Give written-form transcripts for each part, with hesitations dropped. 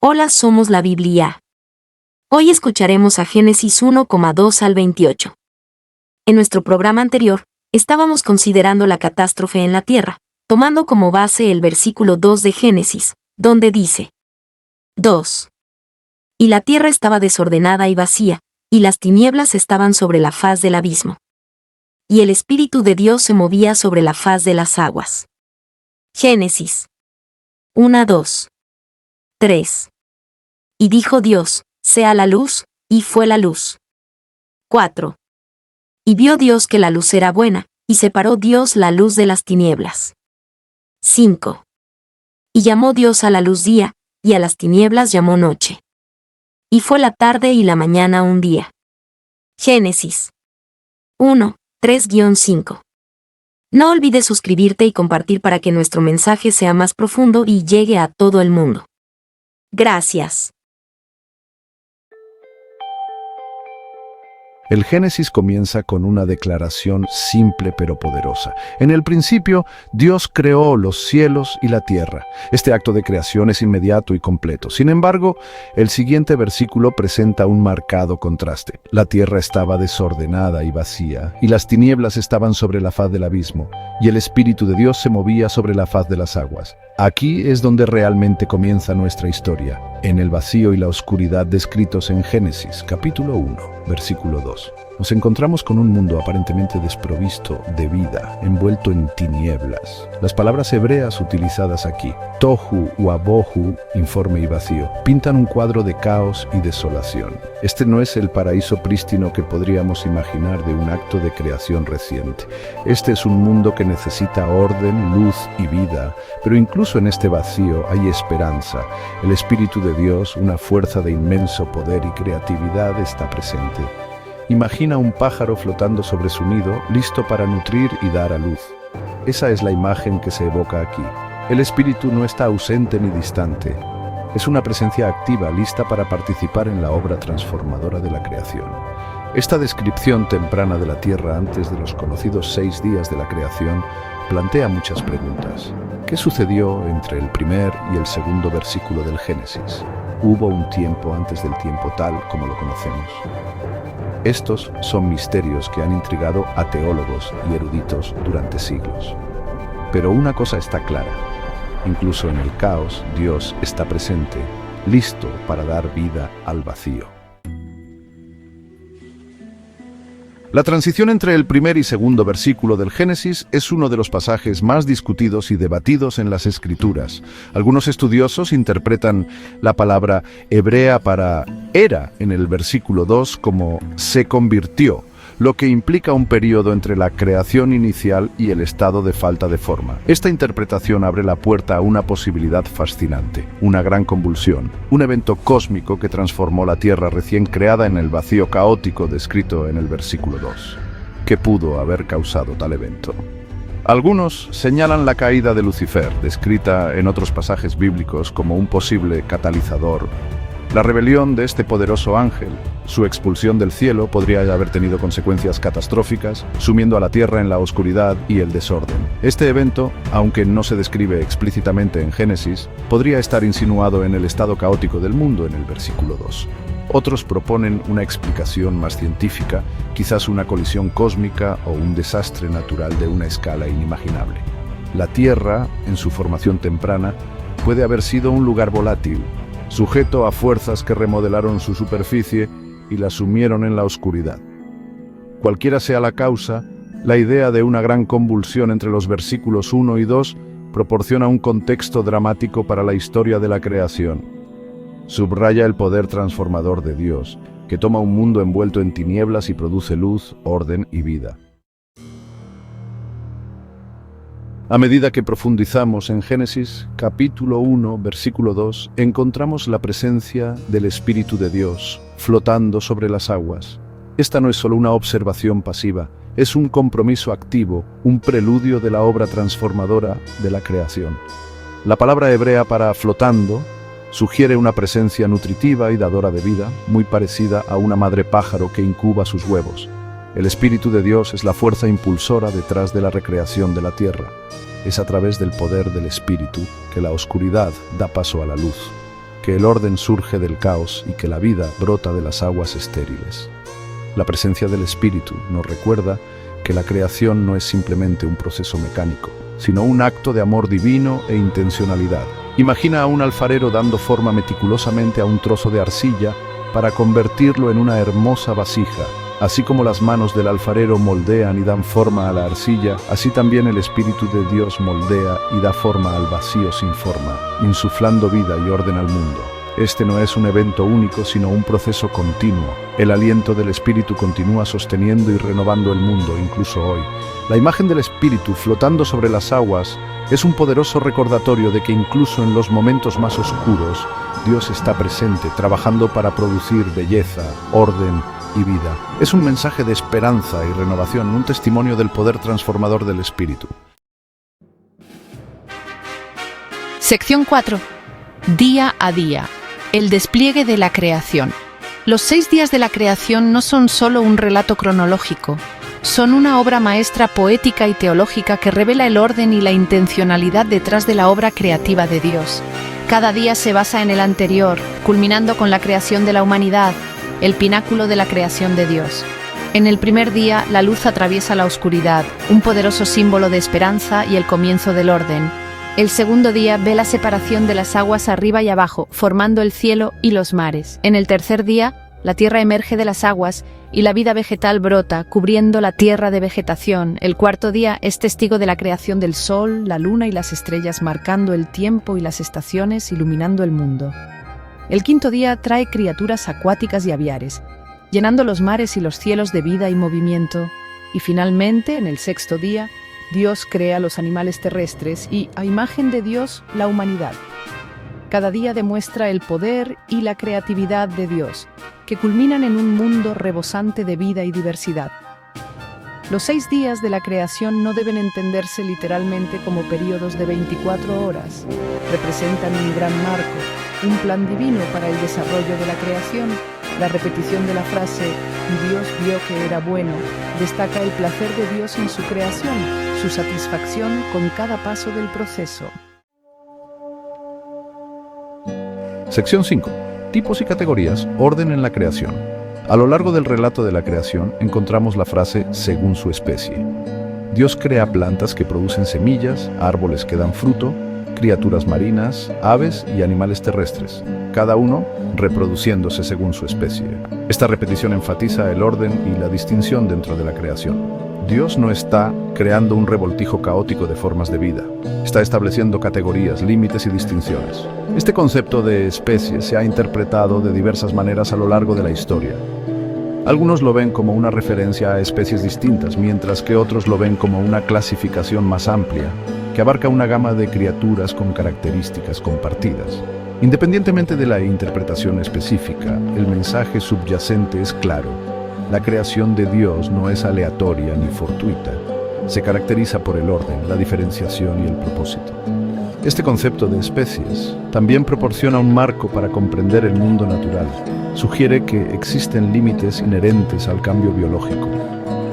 Hola, somos la Biblia. Hoy escucharemos a Génesis 1,2 al 28. En nuestro programa anterior, estábamos considerando la catástrofe en la tierra, tomando como base el versículo 2 de Génesis, donde dice: 2. Y la tierra estaba desordenada y vacía, y las tinieblas estaban sobre la faz del abismo. Y el Espíritu de Dios se movía sobre la faz de las aguas. Génesis 1:2. 3. Y dijo Dios: sea la luz, y fue la luz. 4. Y vio Dios que la luz era buena, y separó Dios la luz de las tinieblas. 5. Y llamó Dios a la luz día, y a las tinieblas llamó noche. Y fue la tarde y la mañana un día. Génesis 1:3-5. No olvides suscribirte y compartir para que nuestro mensaje sea más profundo y llegue a todo el mundo. Gracias. El Génesis comienza con una declaración simple pero poderosa. En el principio, Dios creó los cielos y la tierra. Este acto de creación es inmediato y completo. Sin embargo, el siguiente versículo presenta un marcado contraste. La tierra estaba desordenada y vacía, y las tinieblas estaban sobre la faz del abismo, y el Espíritu de Dios se movía sobre la faz de las aguas. Aquí es donde realmente comienza nuestra historia, en el vacío y la oscuridad descritos en Génesis, capítulo 1, versículo 2. Nos encontramos con un mundo aparentemente desprovisto de vida, envuelto en tinieblas. Las palabras hebreas utilizadas aquí, tohu u abohu, informe y vacío, pintan un cuadro de caos y desolación. Este no es el paraíso prístino que podríamos imaginar de un acto de creación reciente. Este es un mundo que necesita orden, luz y vida, pero incluso en este vacío hay esperanza. El Espíritu de Dios, una fuerza de inmenso poder y creatividad, está presente. Imagina un pájaro flotando sobre su nido, listo para nutrir y dar a luz. Esa es la imagen que se evoca aquí. El espíritu no está ausente ni distante. Es una presencia activa, lista para participar en la obra transformadora de la creación. Esta descripción temprana de la tierra antes de los conocidos 6 días de la creación plantea muchas preguntas. ¿Qué sucedió entre el primer y el segundo versículo del Génesis? ¿Hubo un tiempo antes del tiempo tal como lo conocemos? Estos son misterios que han intrigado a teólogos y eruditos durante siglos. Pero una cosa está clara: incluso en el caos, Dios está presente, listo para dar vida al vacío. La transición entre el primer y segundo versículo del Génesis es uno de los pasajes más discutidos y debatidos en las Escrituras. Algunos estudiosos interpretan la palabra hebrea para era en el versículo 2 como se convirtió, lo que implica un periodo entre la creación inicial y el estado de falta de forma. Esta interpretación abre la puerta a una posibilidad fascinante, una gran convulsión, un evento cósmico que transformó la Tierra recién creada en el vacío caótico descrito en el versículo 2. ¿Qué pudo haber causado tal evento? Algunos señalan la caída de Lucifer, descrita en otros pasajes bíblicos como un posible catalizador. La rebelión de este poderoso ángel, su expulsión del cielo, podría haber tenido consecuencias catastróficas, sumiendo a la tierra en la oscuridad y el desorden. Este evento, aunque no se describe explícitamente en Génesis, podría estar insinuado en el estado caótico del mundo en el versículo 2. Otros proponen una explicación más científica, quizás una colisión cósmica o un desastre natural de una escala inimaginable. La Tierra, en su formación temprana, puede haber sido un lugar volátil, sujeto a fuerzas que remodelaron su superficie y la sumieron en la oscuridad. Cualquiera sea la causa, la idea de una gran convulsión entre los versículos 1 y 2 proporciona un contexto dramático para la historia de la creación. Subraya el poder transformador de Dios, que toma un mundo envuelto en tinieblas y produce luz, orden y vida. A medida que profundizamos en Génesis, capítulo 1, versículo 2, encontramos la presencia del Espíritu de Dios, flotando sobre las aguas. Esta no es solo una observación pasiva, es un compromiso activo, un preludio de la obra transformadora de la creación. La palabra hebrea para flotando sugiere una presencia nutritiva y dadora de vida, muy parecida a una madre pájaro que incuba sus huevos. El Espíritu de Dios es la fuerza impulsora detrás de la recreación de la tierra. Es a través del poder del Espíritu que la oscuridad da paso a la luz, que el orden surge del caos y que la vida brota de las aguas estériles. La presencia del Espíritu nos recuerda que la creación no es simplemente un proceso mecánico, sino un acto de amor divino e intencionalidad. Imagina a un alfarero dando forma meticulosamente a un trozo de arcilla para convertirlo en una hermosa vasija. Así como las manos del alfarero moldean y dan forma a la arcilla, así también el Espíritu de Dios moldea y da forma al vacío sin forma, insuflando vida y orden al mundo. Este no es un evento único, sino un proceso continuo. El aliento del Espíritu continúa sosteniendo y renovando el mundo, incluso hoy. La imagen del Espíritu flotando sobre las aguas es un poderoso recordatorio de que incluso en los momentos más oscuros, Dios está presente, trabajando para producir belleza, orden y vida. Es un mensaje de esperanza y renovación, un testimonio del poder transformador del Espíritu. Sección 4. Día a día. El despliegue de la creación. Los 6 días de la creación no son solo un relato cronológico, son una obra maestra poética y teológica que revela el orden y la intencionalidad detrás de la obra creativa de Dios. Cada día se basa en el anterior, culminando con la creación de la humanidad, el pináculo de la creación de Dios. En el primer día, la luz atraviesa la oscuridad, un poderoso símbolo de esperanza y el comienzo del orden. El segundo día ve la separación de las aguas arriba y abajo, formando el cielo y los mares. En el tercer día, la tierra emerge de las aguas y la vida vegetal brota, cubriendo la tierra de vegetación. El cuarto día es testigo de la creación del sol, la luna y las estrellas, marcando el tiempo y las estaciones, iluminando el mundo. El quinto día trae criaturas acuáticas y aviares, llenando los mares y los cielos de vida y movimiento. Y finalmente, en el sexto día, Dios crea los animales terrestres y, a imagen de Dios, la humanidad. Cada día demuestra el poder y la creatividad de Dios, que culminan en un mundo rebosante de vida y diversidad. Los 6 días de la creación no deben entenderse literalmente como periodos de 24 horas. Representan un gran marco, un plan divino para el desarrollo de la creación. La repetición de la frase "y Dios vio que era bueno" destaca el placer de Dios en su creación, su satisfacción con cada paso del proceso. Sección 5. Tipos y categorías, orden en la creación. A lo largo del relato de la creación encontramos la frase "según su especie". Dios crea plantas que producen semillas, árboles que dan fruto, criaturas marinas, aves y animales terrestres, cada uno reproduciéndose según su especie. Esta repetición enfatiza el orden y la distinción dentro de la creación. Dios no está creando un revoltijo caótico de formas de vida. Está estableciendo categorías, límites y distinciones. Este concepto de especie se ha interpretado de diversas maneras a lo largo de la historia. Algunos lo ven como una referencia a especies distintas, mientras que otros lo ven como una clasificación más amplia, que abarca una gama de criaturas con características compartidas. Independientemente de la interpretación específica, el mensaje subyacente es claro. La creación de Dios no es aleatoria ni fortuita. Se caracteriza por el orden, la diferenciación y el propósito. Este concepto de especies también proporciona un marco para comprender el mundo natural. Sugiere que existen límites inherentes al cambio biológico,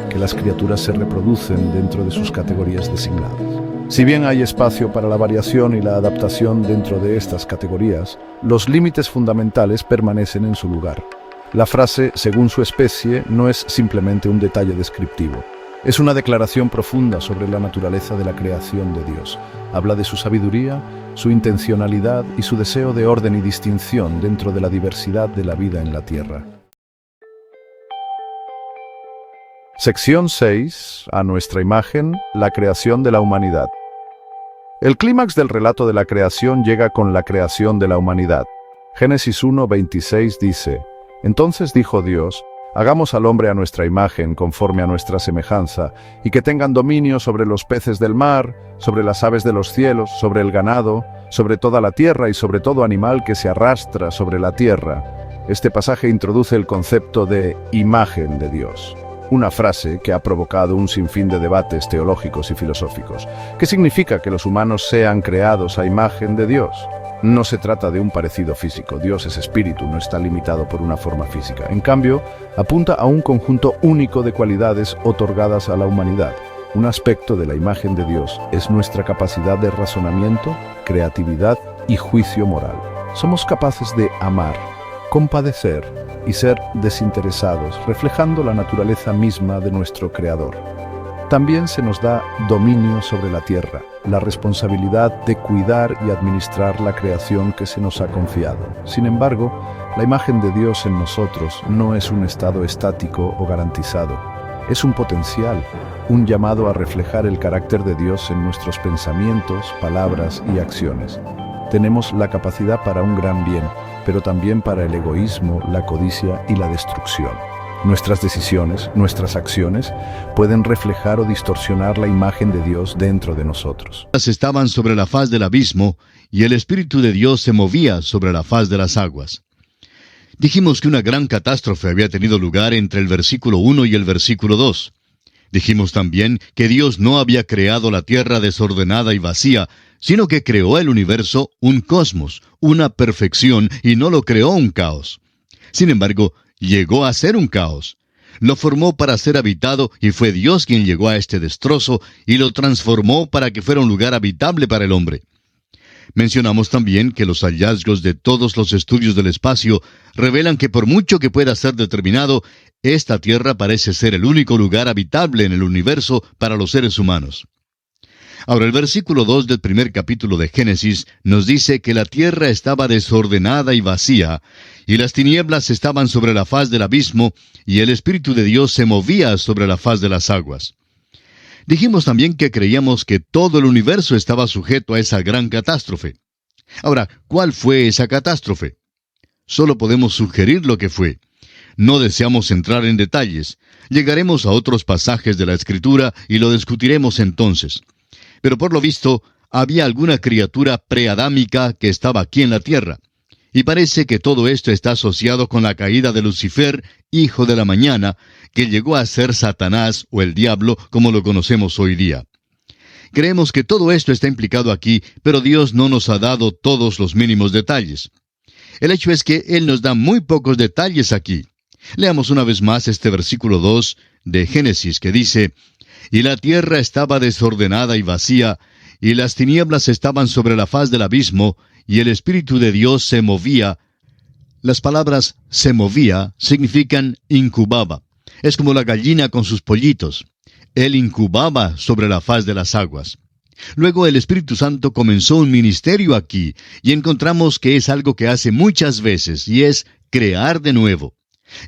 que las criaturas se reproducen dentro de sus categorías designadas. Si bien hay espacio para la variación y la adaptación dentro de estas categorías, los límites fundamentales permanecen en su lugar. La frase "según su especie" no es simplemente un detalle descriptivo. Es una declaración profunda sobre la naturaleza de la creación de Dios. Habla de su sabiduría, su intencionalidad y su deseo de orden y distinción dentro de la diversidad de la vida en la tierra. Sección 6. A nuestra imagen, la creación de la humanidad. El clímax del relato de la creación llega con la creación de la humanidad. Génesis 1:26 dice: "Entonces dijo Dios, hagamos al hombre a nuestra imagen, conforme a nuestra semejanza, y que tengan dominio sobre los peces del mar, sobre las aves de los cielos, sobre el ganado, sobre toda la tierra y sobre todo animal que se arrastra sobre la tierra". Este pasaje introduce el concepto de imagen de Dios, una frase que ha provocado un sinfín de debates teológicos y filosóficos. ¿Qué significa que los humanos sean creados a imagen de Dios? No se trata de un parecido físico. Dios es espíritu, no está limitado por una forma física. En cambio, apunta a un conjunto único de cualidades otorgadas a la humanidad. Un aspecto de la imagen de Dios es nuestra capacidad de razonamiento, creatividad y juicio moral. Somos capaces de amar, compadecer y ser desinteresados, reflejando la naturaleza misma de nuestro Creador. También se nos da dominio sobre la tierra, la responsabilidad de cuidar y administrar la creación que se nos ha confiado. Sin embargo, la imagen de Dios en nosotros no es un estado estático o garantizado. Es un potencial, un llamado a reflejar el carácter de Dios en nuestros pensamientos, palabras y acciones. Tenemos la capacidad para un gran bien, pero también para el egoísmo, la codicia y la destrucción. Nuestras decisiones, nuestras acciones, pueden reflejar o distorsionar la imagen de Dios dentro de nosotros. Estaban sobre la faz del abismo, y el Espíritu de Dios se movía sobre la faz de las aguas. Dijimos que una gran catástrofe había tenido lugar entre el versículo 1 y el versículo 2. Dijimos también que Dios no había creado la tierra desordenada y vacía, sino que creó el universo, un cosmos, una perfección, y no lo creó un caos. Sin embargo, llegó a ser un caos. Lo formó para ser habitado y fue Dios quien llegó a este destrozo y lo transformó para que fuera un lugar habitable para el hombre. Mencionamos también que los hallazgos de todos los estudios del espacio revelan que por mucho que pueda ser determinado, esta tierra parece ser el único lugar habitable en el universo para los seres humanos. Ahora, el versículo 2 del primer capítulo de Génesis nos dice que la tierra estaba desordenada y vacía, y las tinieblas estaban sobre la faz del abismo, y el Espíritu de Dios se movía sobre la faz de las aguas. Dijimos también que creíamos que todo el universo estaba sujeto a esa gran catástrofe. Ahora, ¿cuál fue esa catástrofe? Solo podemos sugerir lo que fue. No deseamos entrar en detalles. Llegaremos a otros pasajes de la Escritura y lo discutiremos entonces. Pero por lo visto, había alguna criatura preadámica que estaba aquí en la tierra. Y parece que todo esto está asociado con la caída de Lucifer, hijo de la mañana, que llegó a ser Satanás o el diablo como lo conocemos hoy día. Creemos que todo esto está implicado aquí, pero Dios no nos ha dado todos los mínimos detalles. El hecho es que Él nos da muy pocos detalles aquí. Leamos una vez más este versículo 2 de Génesis que dice: «Y la tierra estaba desordenada y vacía, y las tinieblas estaban sobre la faz del abismo, y el Espíritu de Dios se movía». Las palabras «se movía» significan incubaba. Es como la gallina con sus pollitos. Él incubaba sobre la faz de las aguas. Luego el Espíritu Santo comenzó un ministerio aquí, y encontramos que es algo que hace muchas veces, y es crear de nuevo.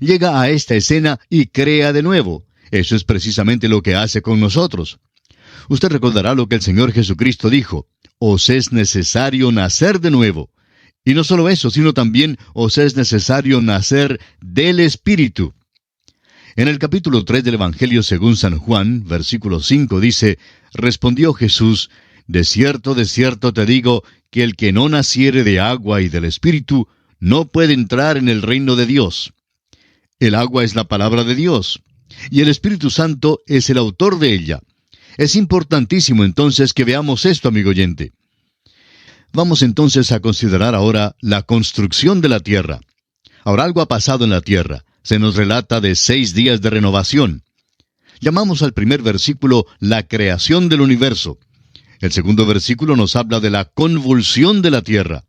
Llega a esta escena y crea de nuevo. Eso es precisamente lo que hace con nosotros. Usted recordará lo que el Señor Jesucristo dijo: «Os es necesario nacer de nuevo». Y no solo eso, sino también os es necesario nacer del Espíritu. En el capítulo 3 del Evangelio según San Juan, versículo 5 dice: «Respondió Jesús: de cierto te digo, que el que no naciere de agua y del Espíritu, no puede entrar en el reino de Dios». El agua es la palabra de Dios, y el Espíritu Santo es el autor de ella. Es importantísimo entonces que veamos esto, amigo oyente. Vamos entonces a considerar ahora la construcción de la tierra. Ahora, algo ha pasado en la tierra. Se nos relata de 6 días de renovación. Llamamos al primer versículo la creación del universo. El segundo versículo nos habla de la convulsión de la tierra.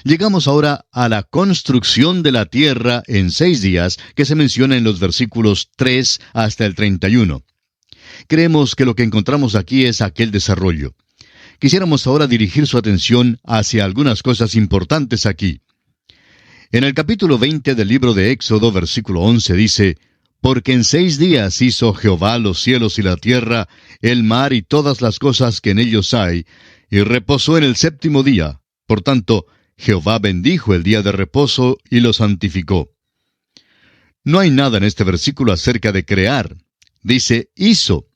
Llegamos ahora a la construcción de la tierra en 6 días, que se menciona en los versículos 3 hasta el 31. Creemos que lo que encontramos aquí es aquel desarrollo. Quisiéramos ahora dirigir su atención hacia algunas cosas importantes aquí. En el capítulo 20 del libro de Éxodo, versículo 11, dice: «Porque en 6 días hizo Jehová los cielos y la tierra, el mar y todas las cosas que en ellos hay, y reposó en el 7º día. Por tanto, Jehová bendijo el día de reposo y lo santificó». No hay nada en este versículo acerca de crear. Dice hizo.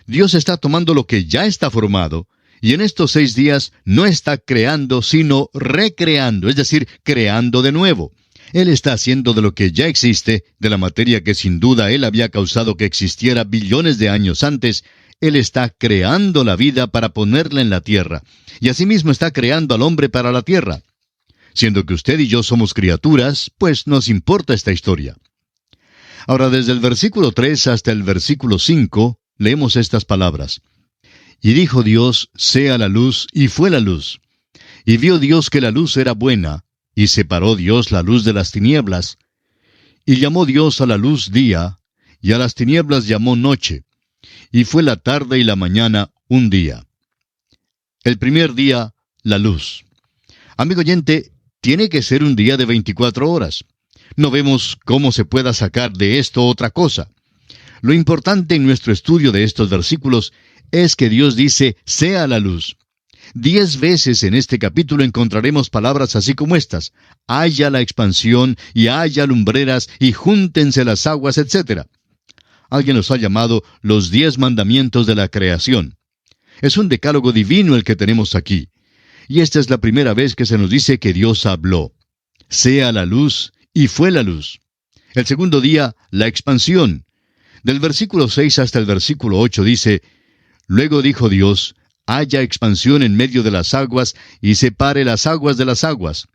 Dios está tomando lo que ya está formado, y en estos 6 días no está creando, sino recreando, es decir, creando de nuevo. Él está haciendo de lo que ya existe, de la materia que sin duda Él había causado que existiera billones de años antes. Él está creando la vida para ponerla en la tierra, y asimismo está creando al hombre para la tierra. Siendo que usted y yo somos criaturas, pues nos importa esta historia. Ahora, desde el versículo 3 hasta el versículo 5, leemos estas palabras: «Y dijo Dios, sea la luz, y fue la luz. Y vio Dios que la luz era buena, y separó Dios la luz de las tinieblas. Y llamó Dios a la luz día, y a las tinieblas llamó noche. Y fue la tarde y la mañana un día. El primer día, la luz. Amigo oyente, tiene que ser un día de 24 horas. No vemos cómo se pueda sacar de esto otra cosa. Lo importante en nuestro estudio de estos versículos es que Dios dice, sea la luz. 10 veces en este capítulo encontraremos palabras así como estas: haya la expansión, y haya lumbreras, y júntense las aguas, etc. Alguien los ha llamado los 10 mandamientos de la creación. Es un decálogo divino el que tenemos aquí. Y esta es la primera vez que se nos dice que Dios habló. Sea la luz, y fue la luz. El segundo día, la expansión. Del versículo 6 hasta el versículo 8 dice, luego dijo Dios, haya expansión en medio de las aguas, y separe las aguas de las aguas.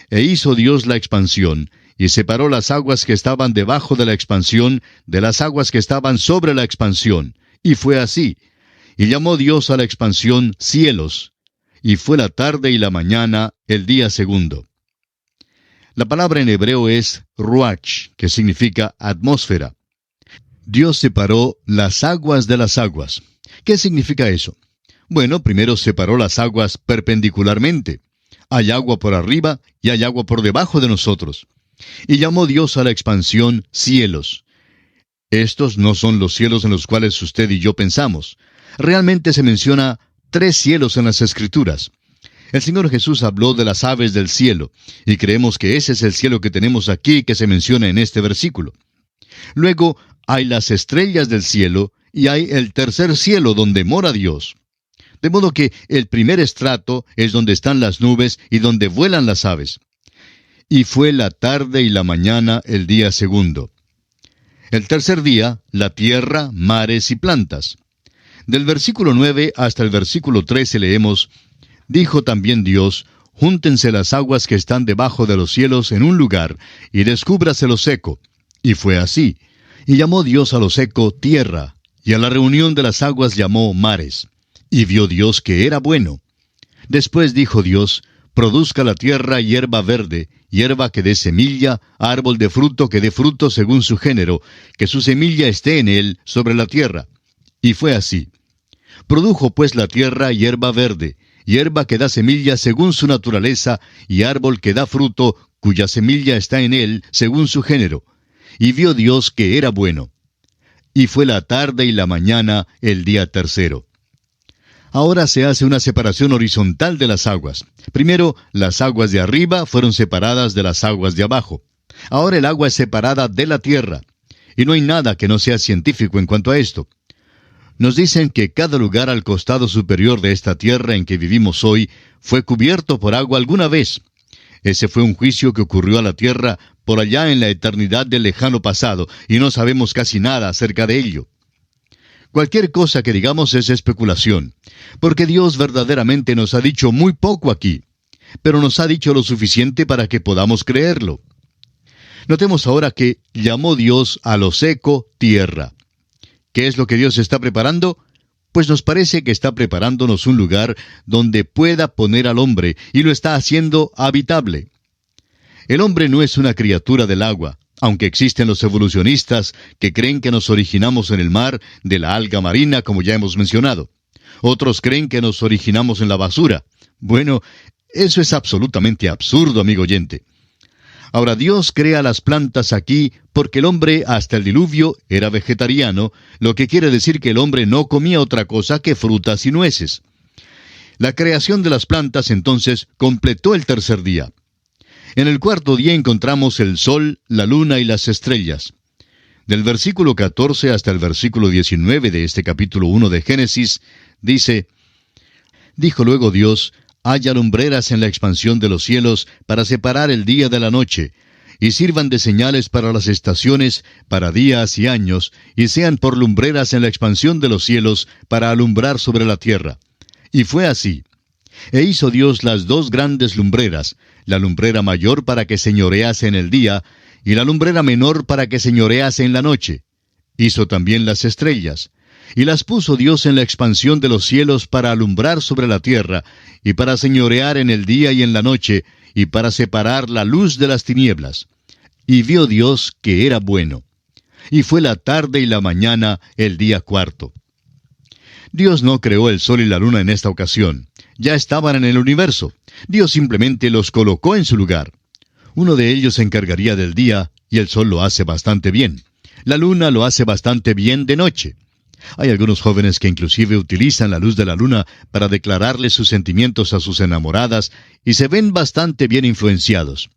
E hizo Dios la expansión, y separó las aguas que estaban debajo de la expansión, de las aguas que estaban sobre la expansión. Y fue así. Y llamó Dios a la expansión cielos. Y fue la tarde y la mañana, el día segundo. La palabra en hebreo es ruach, que significa atmósfera. Dios separó las aguas de las aguas. ¿Qué significa eso? Bueno, primero separó las aguas perpendicularmente. Hay agua por arriba y hay agua por debajo de nosotros. Y llamó Dios a la expansión cielos. Estos no son los cielos en los cuales usted y yo pensamos. Realmente se menciona 3 cielos en las Escrituras. El Señor Jesús habló de las aves del cielo, y creemos que ese es el cielo que tenemos aquí que se menciona en este versículo. Luego hay las estrellas del cielo, y hay el tercer cielo donde mora Dios. De modo que el primer estrato es donde están las nubes y donde vuelan las aves. Y fue la tarde y la mañana el día segundo. El tercer día, la tierra, mares y plantas. Del versículo 9 hasta el versículo 13 leemos, dijo también Dios, júntense las aguas que están debajo de los cielos en un lugar, y descúbrase lo seco. Y fue así. Y llamó Dios a lo seco tierra, y a la reunión de las aguas llamó mares. Y vio Dios que era bueno. Después dijo Dios, produzca la tierra hierba verde, hierba que dé semilla, árbol de fruto que dé fruto según su género, que su semilla esté en él sobre la tierra. Y fue así. Produjo pues la tierra hierba verde, hierba que da semilla según su naturaleza, y árbol que da fruto, cuya semilla está en él según su género. Y vio Dios que era bueno. Y fue la tarde y la mañana el día tercero. Ahora se hace una separación horizontal de las aguas. Primero, las aguas de arriba fueron separadas de las aguas de abajo. Ahora el agua es separada de la tierra. Y no hay nada que no sea científico en cuanto a esto. Nos dicen que cada lugar al costado superior de esta tierra en que vivimos hoy fue cubierto por agua alguna vez. Ese fue un juicio que ocurrió a la tierra por allá en la eternidad del lejano pasado, y no sabemos casi nada acerca de ello. Cualquier cosa que digamos es especulación, porque Dios verdaderamente nos ha dicho muy poco aquí, pero nos ha dicho lo suficiente para que podamos creerlo. Notemos ahora que llamó Dios a lo seco tierra. ¿Qué es lo que Dios está preparando? Pues nos parece que está preparándonos un lugar donde pueda poner al hombre, y lo está haciendo habitable. El hombre no es una criatura del agua, aunque existen los evolucionistas que creen que nos originamos en el mar, de la alga marina, como ya hemos mencionado. Otros creen que nos originamos en la basura. Bueno, eso es absolutamente absurdo, amigo oyente. Ahora, Dios crea las plantas aquí porque el hombre hasta el diluvio era vegetariano, lo que quiere decir que el hombre no comía otra cosa que frutas y nueces. La creación de las plantas entonces completó el tercer día. En el cuarto día encontramos el sol, la luna y las estrellas. Del versículo 14 hasta el versículo 19 de este capítulo 1 de Génesis, dice, dijo luego Dios, haya lumbreras en la expansión de los cielos para separar el día de la noche, y sirvan de señales para las estaciones, para días y años, y sean por lumbreras en la expansión de los cielos para alumbrar sobre la tierra. Y fue así. E hizo Dios las 2 grandes lumbreras, la lumbrera mayor para que señorease en el día, y la lumbrera menor para que señorease en la noche. Hizo también las estrellas. y las puso Dios en la expansión de los cielos para alumbrar sobre la tierra, y para señorear en el día y en la noche, y para separar la luz de las tinieblas. Y vio Dios que era bueno. Y fue la tarde y la mañana el día cuarto. Dios no creó el sol y la luna en esta ocasión. Ya estaban en el universo. Dios simplemente los colocó en su lugar. Uno de ellos se encargaría del día, y el sol lo hace bastante bien. La luna lo hace bastante bien de noche. Hay algunos jóvenes que inclusive utilizan la luz de la luna para declararle sus sentimientos a sus enamoradas y se ven bastante bien influenciados.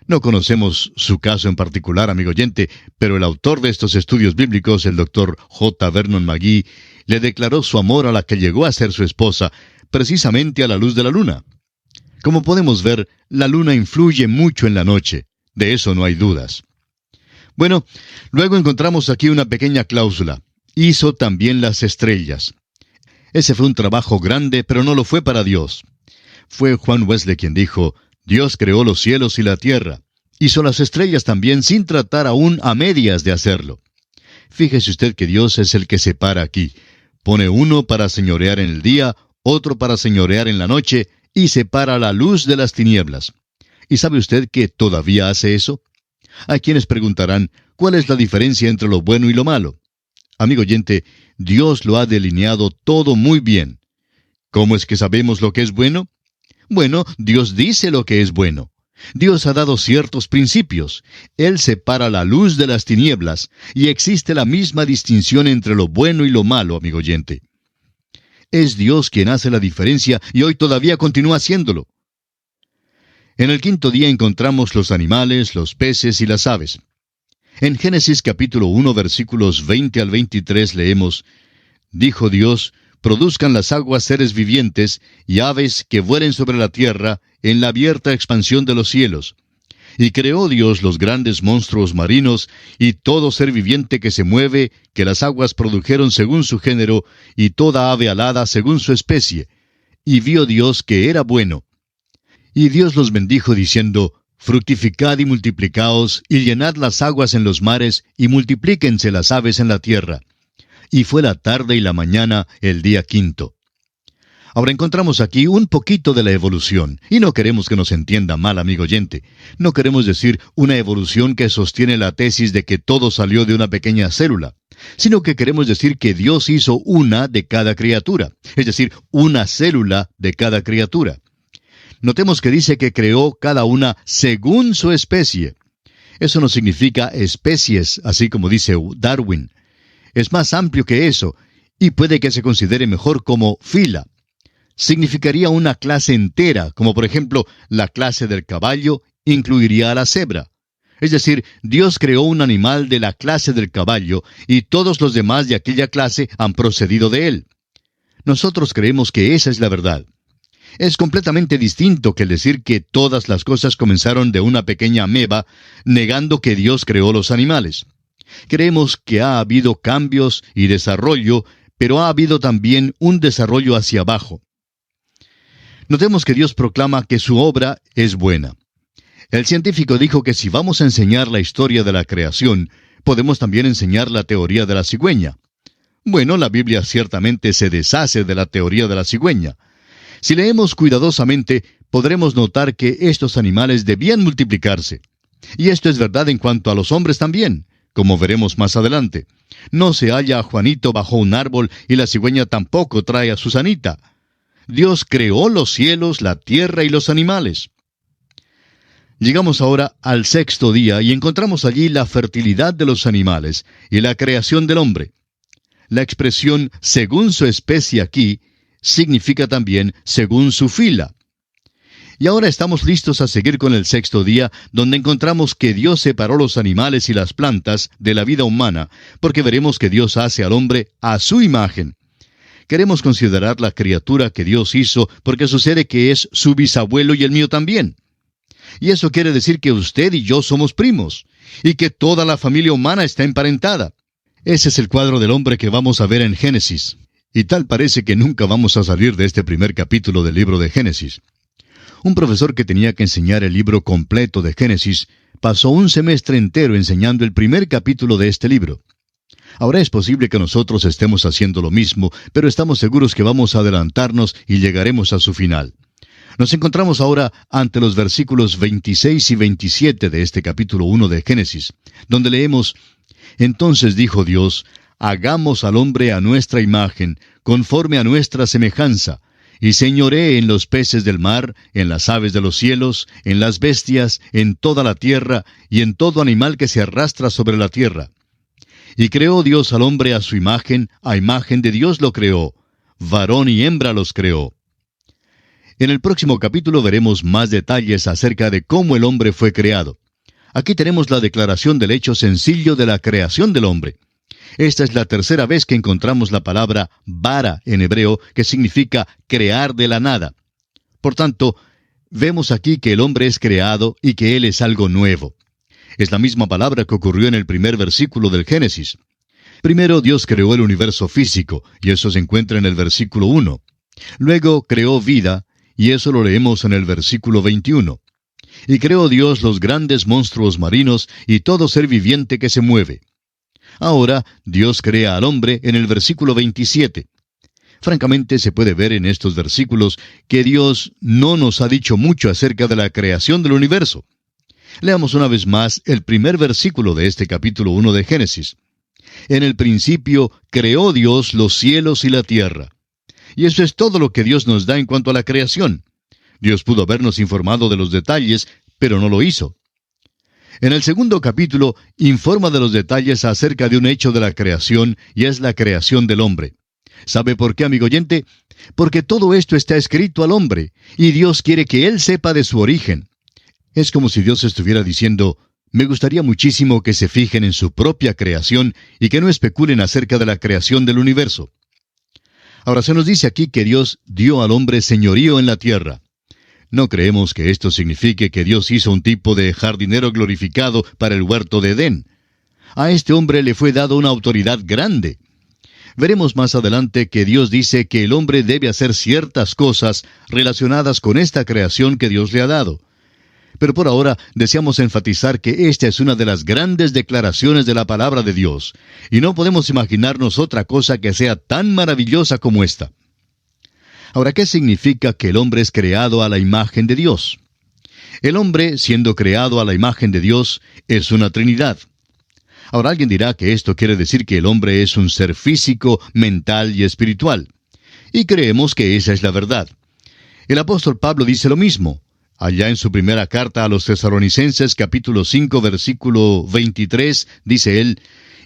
No conocemos su caso en particular, amigo oyente, pero el autor de estos estudios bíblicos, el Dr. J. Vernon McGee, le declaró su amor a la que llegó a ser su esposa, precisamente a la luz de la luna. Como podemos ver, la luna influye mucho en la noche. De eso no hay dudas. Bueno, luego encontramos aquí una pequeña cláusula. Hizo también las estrellas. Ese fue un trabajo grande, pero no lo fue para Dios. Fue Juan Wesley quien dijo, Dios creó los cielos y la tierra. Hizo las estrellas también sin tratar aún a medias de hacerlo. Fíjese usted que Dios es el que separa aquí. Pone uno para señorear en el día, otro para señorear en la noche, y separa la luz de las tinieblas. ¿Y sabe usted que todavía hace eso? Hay quienes preguntarán, ¿cuál es la diferencia entre lo bueno y lo malo? Amigo oyente, Dios lo ha delineado todo muy bien. ¿Cómo es que sabemos lo que es bueno? Bueno, Dios dice lo que es bueno. Dios ha dado ciertos principios. Él separa la luz de las tinieblas, y existe la misma distinción entre lo bueno y lo malo, amigo oyente. Es Dios quien hace la diferencia, y hoy todavía continúa haciéndolo. En el quinto día encontramos los animales, los peces y las aves. En Génesis capítulo 1, versículos 20 al 23 leemos, Dijo Dios, produzcan las aguas seres vivientes y aves que vuelen sobre la tierra en la abierta expansión de los cielos. Y creó Dios los grandes monstruos marinos y todo ser viviente que se mueve, que las aguas produjeron según su género, y toda ave alada según su especie. Y vio Dios que era bueno. Y Dios los bendijo diciendo, Fructificad y multiplicaos, y llenad las aguas en los mares, y multiplíquense las aves en la tierra. Y fue la tarde y la mañana el día quinto. Ahora encontramos aquí un poquito de la evolución, y no queremos que nos entienda mal, amigo oyente. No queremos decir una evolución que sostiene la tesis de que todo salió de una pequeña célula, sino que queremos decir que Dios hizo una de cada criatura, es decir, una célula de cada criatura. Notemos que dice que creó cada una según su especie. Eso no significa especies, así como dice Darwin. Es más amplio que eso, y puede que se considere mejor como fila. Significaría una clase entera, como por ejemplo la clase del caballo incluiría a la cebra. Es decir, Dios creó un animal de la clase del caballo, y todos los demás de aquella clase han procedido de él. Nosotros creemos que esa es la verdad. Es completamente distinto que el decir que todas las cosas comenzaron de una pequeña ameba, negando que Dios creó los animales. Creemos que ha habido cambios y desarrollo, pero ha habido también un desarrollo hacia abajo. Notemos que Dios proclama que su obra es buena. El científico dijo que si vamos a enseñar la historia de la creación, podemos también enseñar la teoría de la cigüeña. Bueno, la Biblia ciertamente se deshace de la teoría de la cigüeña. Si leemos cuidadosamente, podremos notar que estos animales debían multiplicarse. Y esto es verdad en cuanto a los hombres también, como veremos más adelante. No se halla a Juanito bajo un árbol y la cigüeña tampoco trae a Susanita. Dios creó los cielos, la tierra y los animales. Llegamos ahora al sexto día y encontramos allí la fertilidad de los animales y la creación del hombre. La expresión según su especie aquí significa también según su fila. Y ahora estamos listos a seguir con el sexto día, donde encontramos que Dios separó los animales y las plantas de la vida humana, porque veremos que Dios hace al hombre a su imagen. Queremos considerar la criatura que Dios hizo, porque sucede que es su bisabuelo y el mío también. Y eso quiere decir que usted y yo somos primos, y que toda la familia humana está emparentada. Ese es el cuadro del hombre que vamos a ver en Génesis. Y tal parece que nunca vamos a salir de este primer capítulo del libro de Génesis. Un profesor que tenía que enseñar el libro completo de Génesis pasó un semestre entero enseñando el primer capítulo de este libro. Ahora es posible que nosotros estemos haciendo lo mismo, pero estamos seguros que vamos a adelantarnos y llegaremos a su final. Nos encontramos ahora ante los versículos 26 y 27 de este capítulo 1 de Génesis, donde leemos: Entonces dijo Dios, hagamos al hombre a nuestra imagen, conforme a nuestra semejanza, y señoree en los peces del mar, en las aves de los cielos, en las bestias, en toda la tierra, y en todo animal que se arrastra sobre la tierra. Y creó Dios al hombre a imagen de Dios lo creó, varón y hembra los creó. En el próximo capítulo veremos más detalles acerca de cómo el hombre fue creado. Aquí tenemos la declaración del hecho sencillo de la creación del hombre. Esta es la tercera vez que encontramos la palabra bara en hebreo, que significa crear de la nada. Por tanto, vemos aquí que el hombre es creado y que él es algo nuevo. Es la misma palabra que ocurrió en el primer versículo del Génesis. Primero Dios creó el universo físico, y eso se encuentra en el versículo 1. Luego creó vida, y eso lo leemos en el versículo 21. Y creó Dios los grandes monstruos marinos y todo ser viviente que se mueve. Ahora Dios crea al hombre en el versículo 27. Francamente, se puede ver en estos versículos que Dios no nos ha dicho mucho acerca de la creación del universo. Leamos una vez más el primer versículo de este capítulo 1 de Génesis. En el principio creó Dios los cielos y la tierra. Y eso es todo lo que Dios nos da en cuanto a la creación. Dios pudo habernos informado de los detalles, pero no lo hizo. En el segundo capítulo, informa de los detalles acerca de un hecho de la creación, y es la creación del hombre. ¿Sabe por qué, amigo oyente? Porque todo esto está escrito al hombre, y Dios quiere que él sepa de su origen. Es como si Dios estuviera diciendo: me gustaría muchísimo que se fijen en su propia creación y que no especulen acerca de la creación del universo. Ahora se nos dice aquí que Dios dio al hombre señorío en la tierra. No creemos que esto signifique que Dios hizo un tipo de jardinero glorificado para el huerto de Edén. A este hombre le fue dado una autoridad grande. Veremos más adelante que Dios dice que el hombre debe hacer ciertas cosas relacionadas con esta creación que Dios le ha dado. Pero por ahora deseamos enfatizar que esta es una de las grandes declaraciones de la palabra de Dios, y no podemos imaginarnos otra cosa que sea tan maravillosa como esta. Ahora, ¿qué significa que el hombre es creado a la imagen de Dios? El hombre, siendo creado a la imagen de Dios, es una Trinidad. Ahora alguien dirá que esto quiere decir que el hombre es un ser físico, mental y espiritual. Y creemos que esa es la verdad. El apóstol Pablo dice lo mismo. Allá en su primera carta a los Tesalonicenses, capítulo 5, versículo 23, dice él: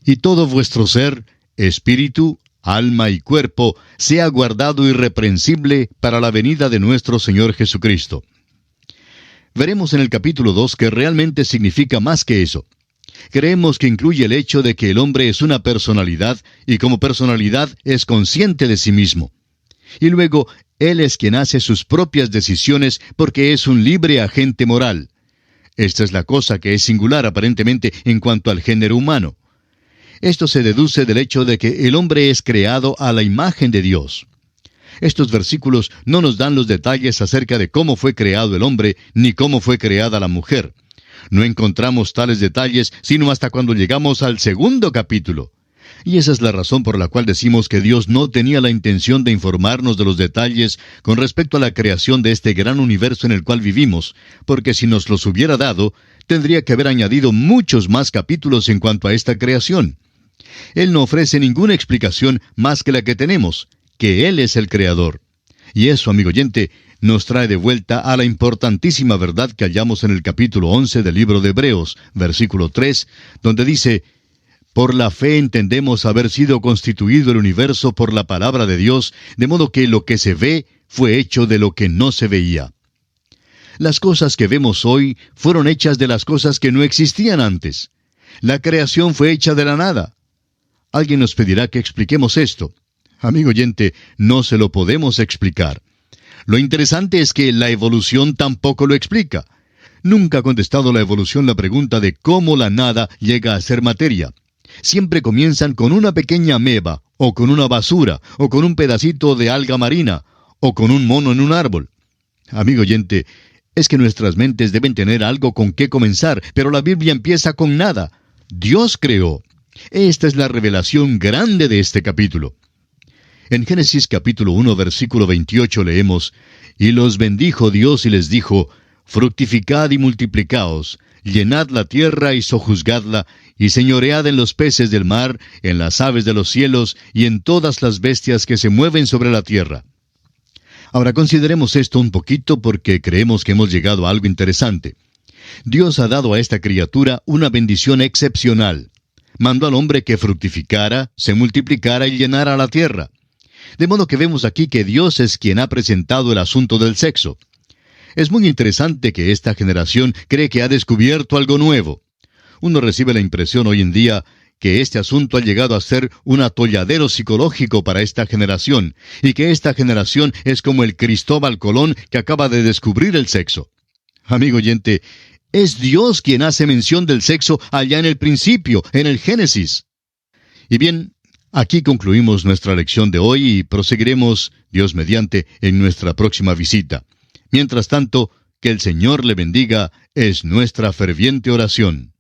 y todo vuestro ser, espíritu, alma y cuerpo, sea guardado irreprensible para la venida de nuestro Señor Jesucristo. Veremos en el capítulo 2 que realmente significa más que eso. Creemos que incluye el hecho de que el hombre es una personalidad, y como personalidad es consciente de sí mismo. Y luego, él es quien hace sus propias decisiones porque es un libre agente moral. Esta es la cosa que es singular aparentemente en cuanto al género humano. Esto se deduce del hecho de que el hombre es creado a la imagen de Dios. Estos versículos no nos dan los detalles acerca de cómo fue creado el hombre, ni cómo fue creada la mujer. No encontramos tales detalles sino hasta cuando llegamos al segundo capítulo. Y esa es la razón por la cual decimos que Dios no tenía la intención de informarnos de los detalles con respecto a la creación de este gran universo en el cual vivimos, porque si nos los hubiera dado, tendría que haber añadido muchos más capítulos en cuanto a esta creación. Él no ofrece ninguna explicación más que la que tenemos, que Él es el Creador. Y eso, amigo oyente, nos trae de vuelta a la importantísima verdad que hallamos en el capítulo 11 del libro de Hebreos, versículo 3, donde dice: por la fe entendemos haber sido constituido el universo por la palabra de Dios, de modo que lo que se ve fue hecho de lo que no se veía. Las cosas que vemos hoy fueron hechas de las cosas que no existían antes. La creación fue hecha de la nada. Alguien nos pedirá que expliquemos esto. Amigo oyente, no se lo podemos explicar. Lo interesante es que la evolución tampoco lo explica. Nunca ha contestado la evolución la pregunta de cómo la nada llega a ser materia. Siempre comienzan con una pequeña ameba, o con una basura, o con un pedacito de alga marina, o con un mono en un árbol. Amigo oyente, es que nuestras mentes deben tener algo con qué comenzar, pero la Biblia empieza con nada. Dios creó. Esta es la revelación grande de este capítulo. En Génesis capítulo 1, versículo 28 leemos, «Y los bendijo Dios y les dijo, fructificad y multiplicaos, llenad la tierra y sojuzgadla, y señoread en los peces del mar, en las aves de los cielos, y en todas las bestias que se mueven sobre la tierra». Ahora consideremos esto un poquito porque creemos que hemos llegado a algo interesante. Dios ha dado a esta criatura una bendición excepcional. Mandó al hombre que fructificara, se multiplicara y llenara la tierra. De modo que vemos aquí que Dios es quien ha presentado el asunto del sexo. Es muy interesante que esta generación cree que ha descubierto algo nuevo. Uno recibe la impresión hoy en día que este asunto ha llegado a ser un atolladero psicológico para esta generación, y que esta generación es como el Cristóbal Colón que acaba de descubrir el sexo. Amigo oyente, es Dios quien hace mención del sexo allá en el principio, en el Génesis. Y bien, aquí concluimos nuestra lección de hoy y proseguiremos, Dios mediante, en nuestra próxima visita. Mientras tanto, que el Señor le bendiga es nuestra ferviente oración.